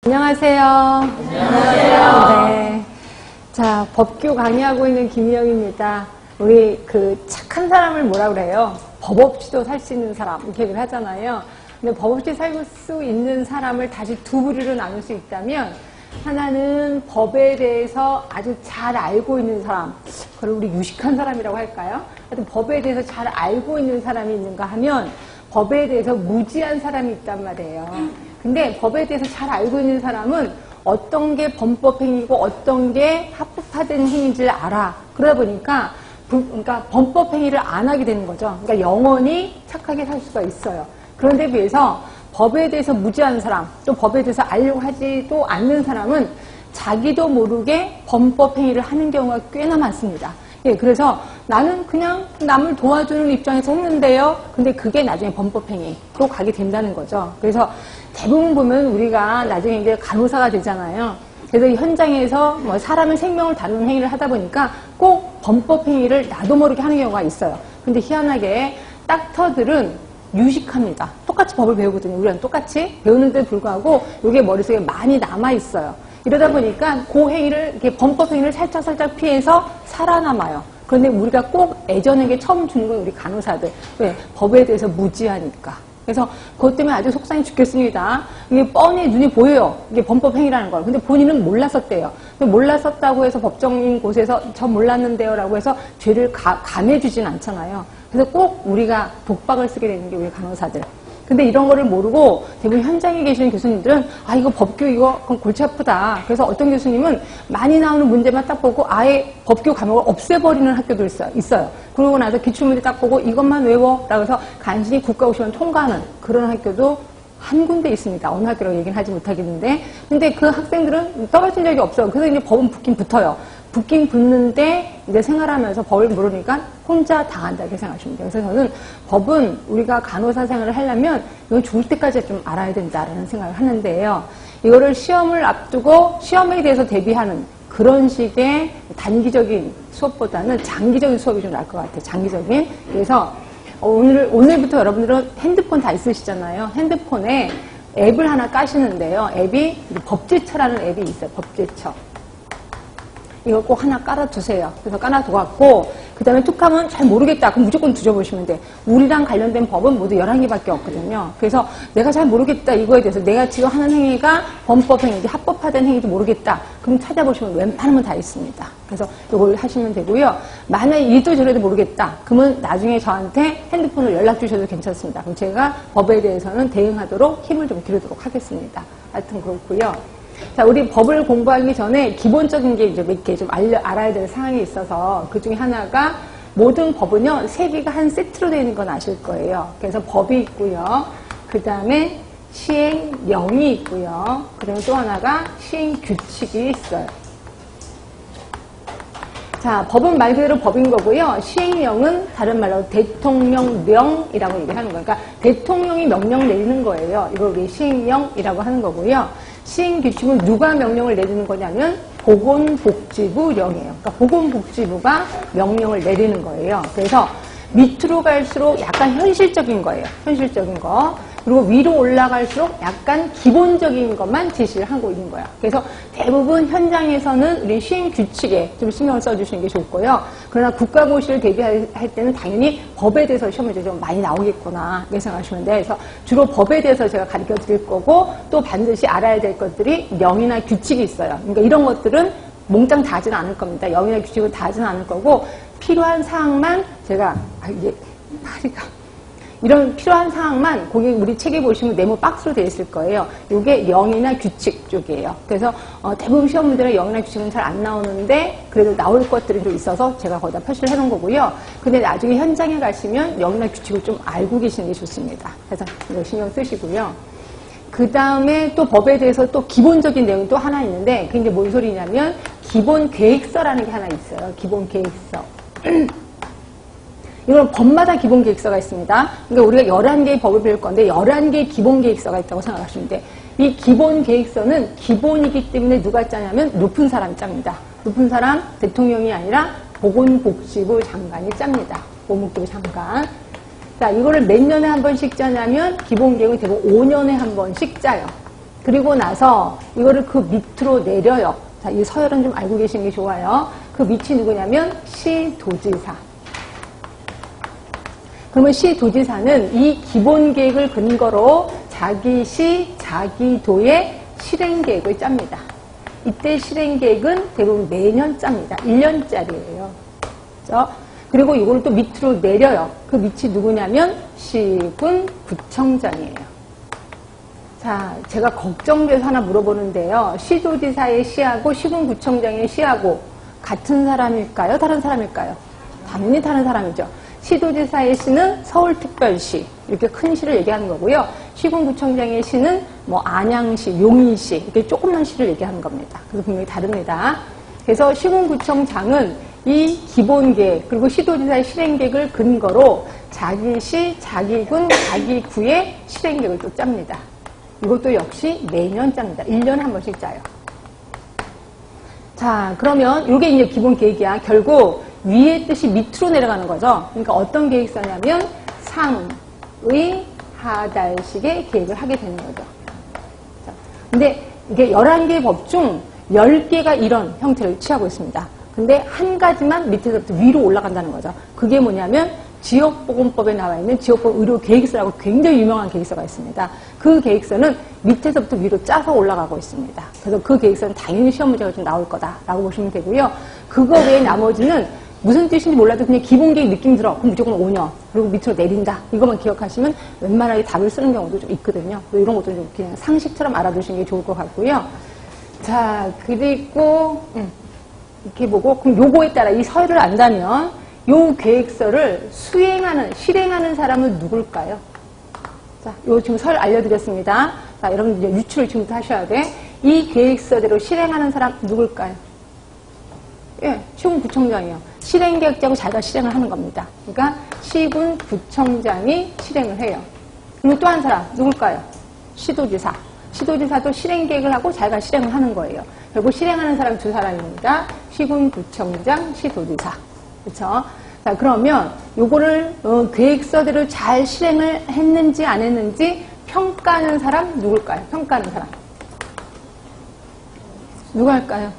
안녕하세요. 안녕하세요. 네. 자, 법규 강의하고 있는 김희영입니다. 우리 착한 사람을 뭐라 그래요? 법 없이도 살 수 있는 사람, 이렇게 얘기를 하잖아요. 근데 법 없이 살 수 있는 사람을 다시 두 부류로 나눌 수 있다면, 하나는 법에 대해서 아주 잘 알고 있는 사람, 그걸 우리 유식한 사람이라고 할까요? 하여튼 법에 대해서 잘 알고 있는 사람이 있는가 하면, 법에 대해서 무지한 사람이 있단 말이에요. 근데 법에 대해서 잘 알고 있는 사람은 어떤 게 범법행위고 어떤 게 합법화된 행위인지를 알아. 그러다 보니까 그러니까 범법행위를 안 하게 되는 거죠. 그러니까 영원히 착하게 살 수가 있어요. 그런데 비해서 법에 대해서 무지한 사람, 또 법에 대해서 알려고 하지도 않는 사람은 자기도 모르게 범법행위를 하는 경우가 꽤나 많습니다. 예, 그래서 나는 그냥 남을 도와주는 입장에서 했는데요. 근데 그게 나중에 범법행위로 가게 된다는 거죠. 그래서 대부분 보면 우리가 나중에 이제 간호사가 되잖아요. 그래서 현장에서 뭐 사람의 생명을 다루는 행위를 하다 보니까 꼭 범법행위를 나도 모르게 하는 경우가 있어요. 근데 희한하게 닥터들은 유식합니다. 똑같이 법을 배우거든요. 우리랑 똑같이 배우는데도 불구하고 이게 머릿속에 많이 남아있어요. 이러다 보니까 그 행위를, 이렇게 범법행위를 살짝 피해서 살아남아요. 그런데 우리가 꼭 애전에게 처음 주는 건 우리 간호사들. 왜? 법에 대해서 무지하니까. 그래서 그것 때문에 아주 속상해 죽겠습니다. 이게 뻔히 눈이 보여요. 이게 범법행위라는 걸. 근데 본인은 몰랐었대요. 근데 몰랐었다고 해서 법정인 곳에서 저 몰랐는데요 라고 해서 죄를 감해주진 않잖아요. 그래서 꼭 우리가 독박을 쓰게 되는 게 우리 간호사들. 근데 이런 거를 모르고 대부분 현장에 계시는 교수님들은 아 이거 법규 이거 그럼 골치 아프다. 그래서 어떤 교수님은 많이 나오는 문제만 딱 보고 아예 법규 과목을 없애버리는 학교도 있어요. 그러고 나서 기출문제 딱 보고 이것만 외워 라고 해서 간신히 국가고시만 통과하는 그런 학교도 한 군데 있습니다. 어느 학교라고 얘기는 하지 못하겠는데 근데 그 학생들은 떨어진 적이 없어요. 그래서 이제 법은 붙긴 붙어요. 붙긴 붙는데 이제 생활하면서 법을 모르니까 혼자 당한다 이렇게 생각하시면 돼요. 그래서 저는 법은 우리가 간호사 생활을 하려면 이건 죽을 때까지 좀 알아야 된다라는 생각을 하는데요. 이거를 시험을 앞두고 시험에 대해서 대비하는 그런 식의 단기적인 수업보다는 장기적인 수업이 좀 나을 것 같아요. 장기적인. 그래서 오늘부터 여러분들은 핸드폰 다 있으시잖아요. 핸드폰에 앱을 하나 까시는데요. 앱이 법제처라는 앱이 있어요. 법제처. 이거 꼭 하나 깔아두세요. 그래서 깔아두고 그 다음에 툭하면 잘 모르겠다. 그럼 무조건 뒤져보시면 돼. 우리랑 관련된 법은 모두 11개밖에 없거든요. 그래서 내가 잘 모르겠다. 이거에 대해서 내가 지금 하는 행위가 범법행위인지 합법화된 행위인지 모르겠다. 그럼 찾아보시면 웬만하면 다 있습니다. 그래서 이걸 하시면 되고요. 만약에 이도 저래도 모르겠다. 그러면 나중에 저한테 핸드폰으로 연락 주셔도 괜찮습니다. 그럼 제가 법에 대해서는 대응하도록 힘을 좀 기르도록 하겠습니다. 하여튼 그렇고요. 자, 우리 법을 공부하기 전에 기본적인 게 이제 몇 개 좀 알아야 될 사항이 있어서 그 중에 하나가 모든 법은요, 3개가 한 세트로 되어 있는 건 아실 거예요. 그래서 법이 있고요. 그 다음에 시행령이 있고요. 그다음에 또 하나가 시행규칙이 있어요. 자, 법은 말 그대로 법인 거고요. 시행령은 다른 말로 대통령령이라고 얘기하는 거예요. 그러니까 대통령이 명령 내리는 거예요. 이걸 우리 시행령이라고 하는 거고요. 시행규칙은 누가 명령을 내리는 거냐면 보건복지부령이에요. 그러니까 보건복지부가 명령을 내리는 거예요. 그래서 밑으로 갈수록 약간 현실적인 거예요. 현실적인 거. 그리고 위로 올라갈수록 약간 기본적인 것만 제시를 하고 있는 거야. 그래서 대부분 현장에서는 우리 시행규칙에 좀 신경을 써주시는 게 좋고요. 그러나 국가고시를 대비할 때는 당연히 법에 대해서 시험에 좀 많이 나오겠구나 이렇게 생각하시면 돼요. 그래서 주로 법에 대해서 제가 가르쳐 드릴 거고 또 반드시 알아야 될 것들이 령이나 규칙이 있어요. 그러니까 이런 것들은 몽땅 다 하지는 않을 겁니다. 령이나 규칙은 다 하지는 않을 거고 필요한 사항만 제가 이게 파리가 이런 필요한 사항만 거기 우리 책에 보시면 네모 박스로 되어 있을 거예요. 이게 영이나 규칙 쪽이에요. 그래서 대부분 시험 문제는 영이나 규칙은 잘 안 나오는데 그래도 나올 것들이 좀 있어서 제가 거기다 표시를 해놓은 거고요. 근데 나중에 현장에 가시면 영이나 규칙을 좀 알고 계시는 게 좋습니다. 그래서 이거 신경 쓰시고요. 그 다음에 또 법에 대해서 또 기본적인 내용이 또 하나 있는데 그게 이제 뭔 소리냐면 기본 계획서라는 게 하나 있어요. 기본 계획서. 이건 법마다 기본 계획서가 있습니다. 그러니까 우리가 11개의 법을 배울 건데 11개의 기본 계획서가 있다고 생각하시면 돼. 이 기본 계획서는 기본이기 때문에 누가 짜냐면 높은 사람이 짭니다. 높은 사람 대통령이 아니라 보건복지부 장관이 짭니다. 보건복지부 장관. 자, 이거를 몇 년에 한 번씩 짜냐면 기본 계획은 대부분 5년에 한 번씩 짜요. 그리고 나서 이거를 그 밑으로 내려요. 자, 이 서열은 좀 알고 계시는 게 좋아요. 그 밑이 누구냐면 시도지사. 그러면 시도지사는 이 기본 계획을 근거로 자기 시, 자기 도의 실행 계획을 짭니다. 이때 실행 계획은 대부분 매년 짭니다. 1년짜리예요. 그렇죠? 그리고 이걸 또 밑으로 내려요. 그 밑이 누구냐면 시군 구청장이에요. 자, 제가 걱정돼서 하나 물어보는데요. 시도지사의 시하고 시군 구청장의 시하고 같은 사람일까요? 다른 사람일까요? 당연히 다른 사람이죠. 시도지사의 시는 서울특별시, 이렇게 큰 시를 얘기하는 거고요. 시군구청장의 시는 뭐 안양시, 용인시, 이렇게 조그만 시를 얘기하는 겁니다. 그래서 분명히 다릅니다. 그래서 시군구청장은 이 기본계획, 그리고 시도지사의 실행계획을 근거로 자기 시, 자기 군, 자기 구의 실행계획을 또 짭니다. 이것도 역시 매년 짭니다. 1년에 한 번씩 짜요. 자, 그러면 이게 이제 기본계획이야. 결국 위의 뜻이 밑으로 내려가는 거죠. 그러니까 어떤 계획서냐면 상의 하달식의 계획을 하게 되는 거죠. 자, 근데 이게 11개의 법 중 10개가 이런 형태를 취하고 있습니다. 근데 한 가지만 밑에서부터 위로 올라간다는 거죠. 그게 뭐냐면 지역보건법에 나와 있는 지역보건 의료계획서라고 굉장히 유명한 계획서가 있습니다. 그 계획서는 밑에서부터 위로 짜서 올라가고 있습니다. 그래서 그 계획서는 당연히 시험 문제가 좀 나올 거다라고 보시면 되고요. 그거 외에 나머지는 무슨 뜻인지 몰라도 그냥 기본계획 느낌 들어. 그럼 무조건 5년. 그리고 밑으로 내린다. 이것만 기억하시면 웬만하게 답을 쓰는 경우도 좀 있거든요. 이런 것도 좀 그냥 상식처럼 알아두시는 게 좋을 것 같고요. 자, 그리고 이렇게 보고 그럼 요거에 따라 이 서열을 안다면 요 계획서를 수행하는, 실행하는 사람은 누굴까요? 자, 요 지금 서열 알려드렸습니다. 자, 여러분 이제 유추를 지금부터 하셔야 돼. 이 계획서대로 실행하는 사람 누굴까요? 예, 시군구청장이요. 실행계획자고 자기가 실행을 하는 겁니다. 그러니까 시군구청장이 실행을 해요. 그리고 또 한 사람 누굴까요? 시도지사. 시도지사도 실행계획을 하고 자기가 실행을 하는 거예요. 결국 실행하는 사람 두 사람입니다. 시군구청장, 시도지사. 그렇죠? 자, 그러면 요거를 계획서대로 잘 실행을 했는지 안 했는지 평가하는 사람 누굴까요? 평가하는 사람. 누가 할까요?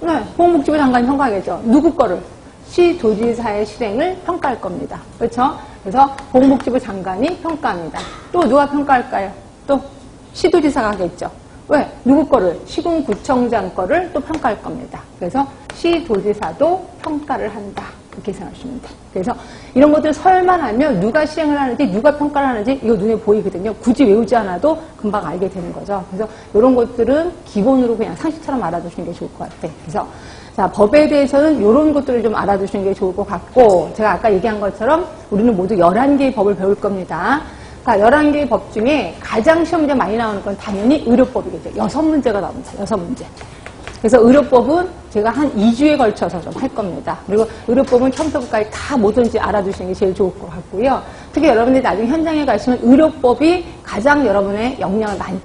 네, 보건복지부 장관이 평가하겠죠. 누구 거를? 시도지사의 실행을 평가할 겁니다. 그렇죠? 그래서 보건복지부 장관이 평가합니다. 또 누가 평가할까요? 또 시도지사가 하겠죠. 왜? 누구 거를? 시군구청장 거를 또 평가할 겁니다. 그래서 시도지사도 평가를 한다. 이렇게 생각하시면 돼요. 그래서 이런 것들 서열만 하면 누가 실행을 하는지 누가 평가를 하는지 이거 눈에 보이거든요. 굳이 외우지 않아도 금방 알게 되는 거죠. 그래서 이런 것들은 기본으로 그냥 상식처럼 알아두시는 게 좋을 것 같아요. 그래서 자, 법에 대해서는 이런 것들을 좀 알아두시는 게 좋을 것 같고 제가 아까 얘기한 것처럼 우리는 모두 11개의 법을 배울 겁니다. 그러니까 11개의 법 중에 가장 시험 문제 많이 나오는 건 당연히 의료법이겠죠. 6문제가 나옵니다. 6문제. 그래서 의료법은 제가 한 2주에 걸쳐서 좀 할 겁니다. 그리고 의료법은 처음부터까지 다 뭐든지 알아두시는 게 제일 좋을 것 같고요. 특히 여러분들이 나중에 현장에 가시면 의료법이 가장 여러분의 역량을 많이